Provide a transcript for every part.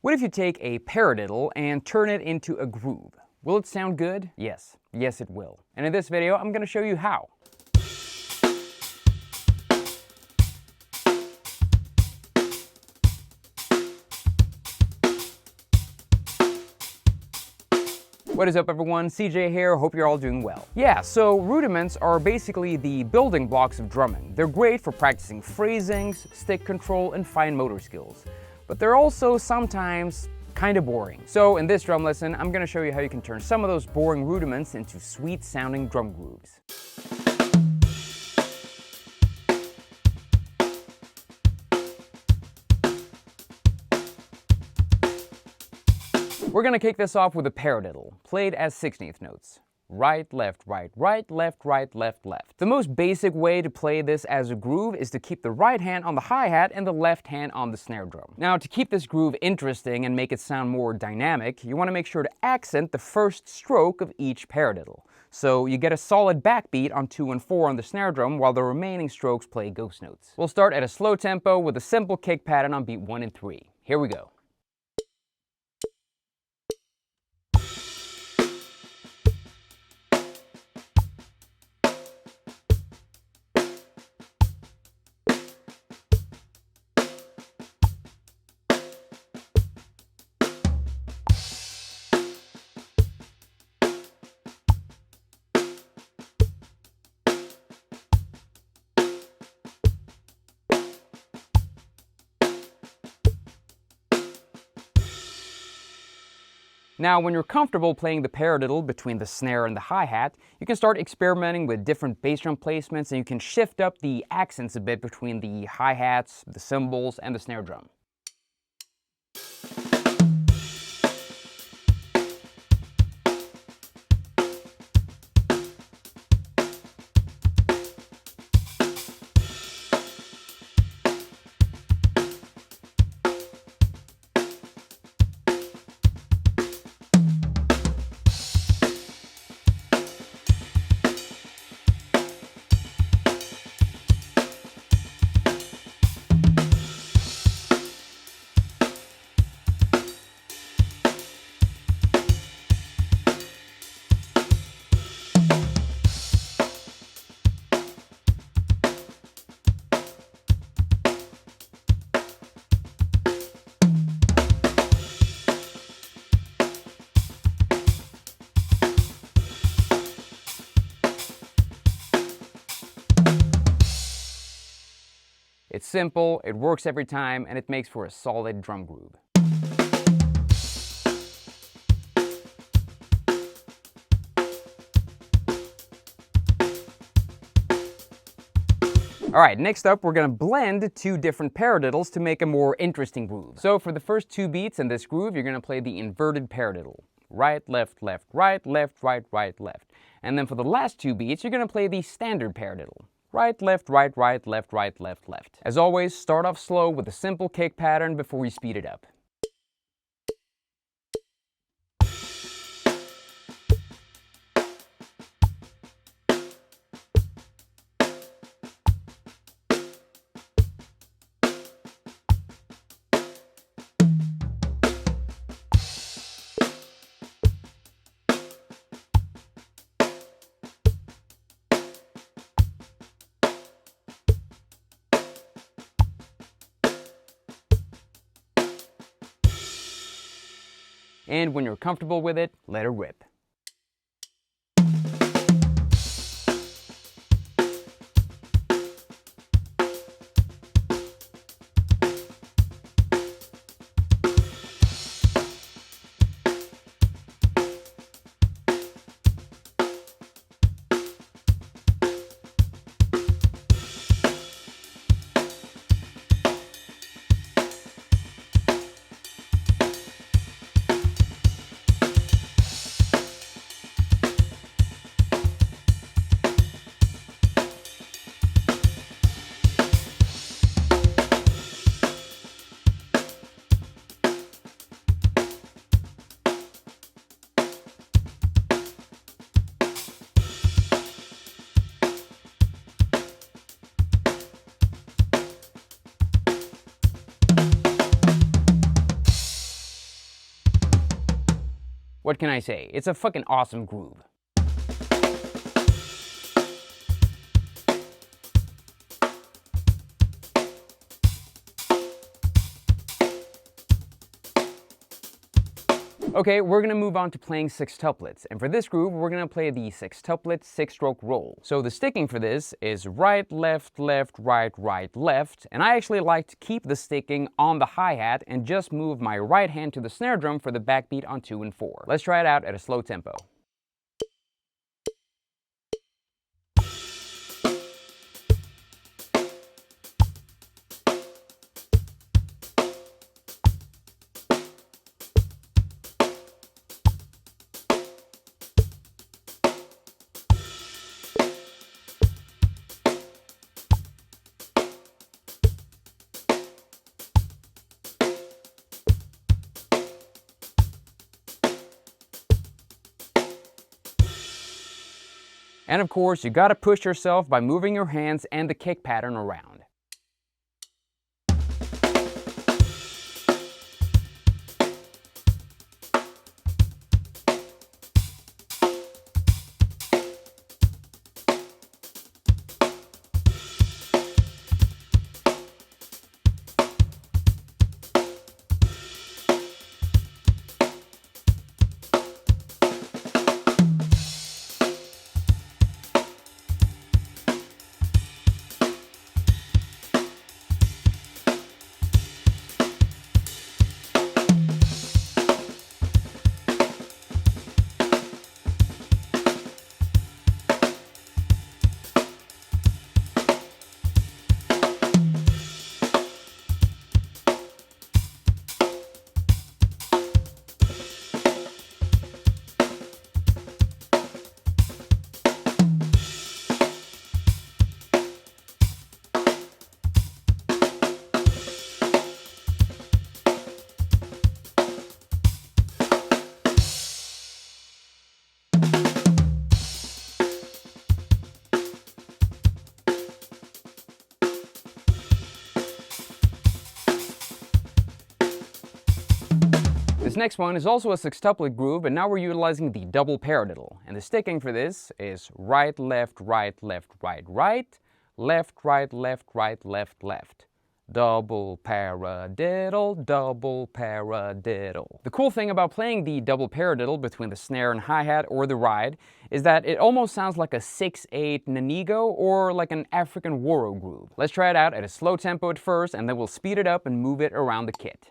What if you take a paradiddle and turn it into a groove? Will it sound good? Yes. Yes, it will. And in this video, I'm going to show you how. What is up, everyone? CJ here. Hope you're all doing well. Yeah, so rudiments are basically the building blocks of drumming. They're great for practicing phrasings, stick control, and fine motor skills. But they're also sometimes kind of boring. So in this drum lesson, I'm going to show you how you can turn some of those boring rudiments into sweet sounding drum grooves. We're going to kick this off with a paradiddle, played as 16th notes. Right, left, right, right, left, right, left, left. The most basic way to play this as a groove is to keep the right hand on the hi-hat and the left hand on the snare drum. Now, to keep this groove interesting and make it sound more dynamic, you want to make sure to accent the first stroke of each paradiddle. So you get a solid backbeat on 2 and 4 on the snare drum while the remaining strokes play ghost notes. We'll start at a slow tempo with a simple kick pattern on beat 1 and 3. Here we go. Now, when you're comfortable playing the paradiddle between the snare and the hi-hat, you can start experimenting with different bass drum placements, and you can shift up the accents a bit between the hi-hats, the cymbals, and the snare drum. It's simple, it works every time, and it makes for a solid drum groove. Alright, next up we're going to blend 2 different paradiddles to make a more interesting groove. So for the first 2 beats in this groove, you're going to play the inverted paradiddle. Right, left, left, right, left, right, right, left. And then for the last 2 beats, you're going to play the standard paradiddle. Right, left, right, right, left, right, left, left. As always, start off slow with a simple kick pattern before you speed it up. And when you're comfortable with it, let it rip. What can I say? It's a fucking awesome groove. Okay, we're gonna move on to playing sextuplets, and for this groove, we're gonna play the sextuplet 6-stroke roll. So the sticking for this is right, left, left, right, right, left, and I actually like to keep the sticking on the hi-hat and just move my right hand to the snare drum for the backbeat on 2 and 4. Let's try it out at a slow tempo. And of course, you gotta push yourself by moving your hands and the kick pattern around. This next one is also a sextuplet groove, but now we're utilizing the double paradiddle. And the sticking for this is right, left, right, left, right, right, left, right, left, right, left, left. Double paradiddle, double paradiddle. The cool thing about playing the double paradiddle between the snare and hi-hat or the ride is that it almost sounds like a 6/8 nanigo or like an African woro groove. Let's try it out at a slow tempo at first, and then we'll speed it up and move it around the kit.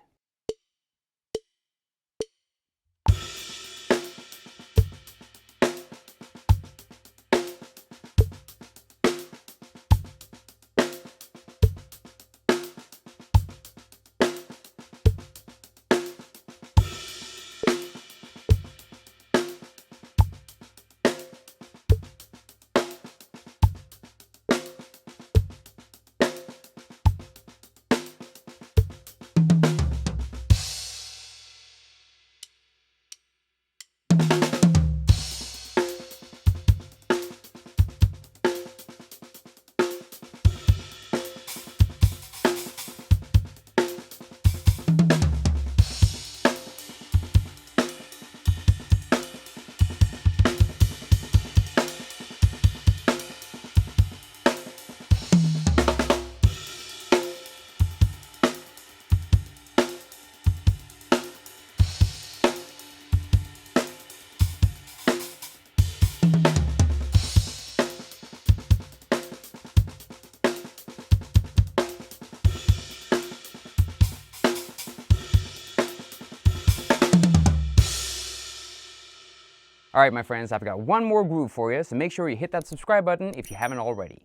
Alright my friends, I've got one more groove for you, so make sure you hit that subscribe button if you haven't already.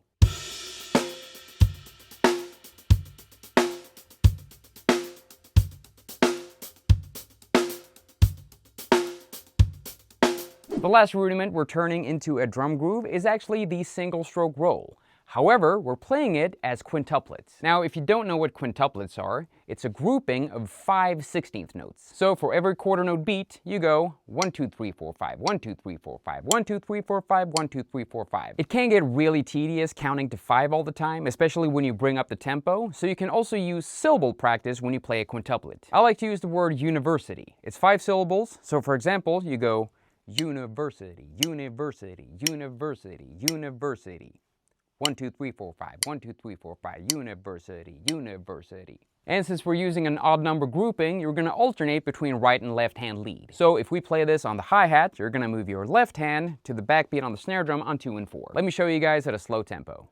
The last rudiment we're turning into a drum groove is actually the single stroke roll. However, we're playing it as quintuplets. Now, if you don't know what quintuplets are, it's a grouping of 5 16th notes. So for every quarter note beat, you go 1, 2, 3, 4, 5, 1, 2, 3, 4, 5, 1, 2, 3, 4, 5, 1, 2, 3, 4, 5. It can get really tedious counting to 5 all the time, especially when you bring up the tempo, so you can also use syllable practice when you play a quintuplet. I like to use the word university. It's 5 syllables, so for example, you go university, university, university, university. 1, 2, 3, 4, 5, 1, 2, 3, 4, 5, university, university. And since we're using an odd number grouping, you're going to alternate between right and left hand lead. So if we play this on the hi-hat, you're going to move your left hand to the backbeat on the snare drum on 2 and 4. Let me show you guys at a slow tempo.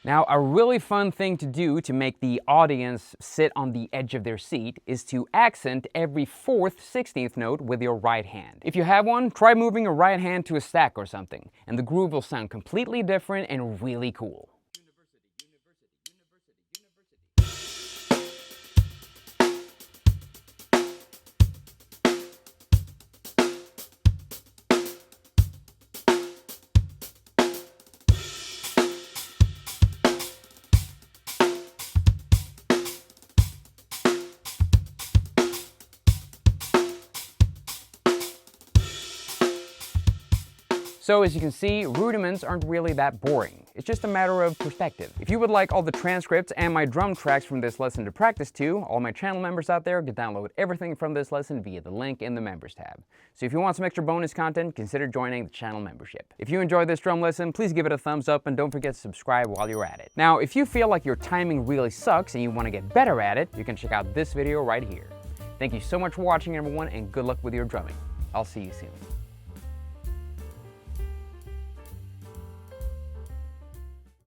Now, a really fun thing to do to make the audience sit on the edge of their seat is to accent every 4th 16th note with your right hand. If you have one, try moving your right hand to a stack or something, and the groove will sound completely different and really cool. So as you can see, Rudiments aren't really that boring. It's just a matter of perspective. If you would like all the transcripts and my drum tracks from this lesson to practice to, all my channel members out there can download everything from this lesson via the link in the members tab. So if you want some extra bonus content, consider joining the channel membership. If you enjoyed this drum lesson, please give it a thumbs up and don't forget to subscribe while you're at it. Now, if you feel like your timing really sucks and you want to get better at it, you can check out this video right here. Thank you so much for watching, everyone, and good luck with your drumming. I'll see you soon.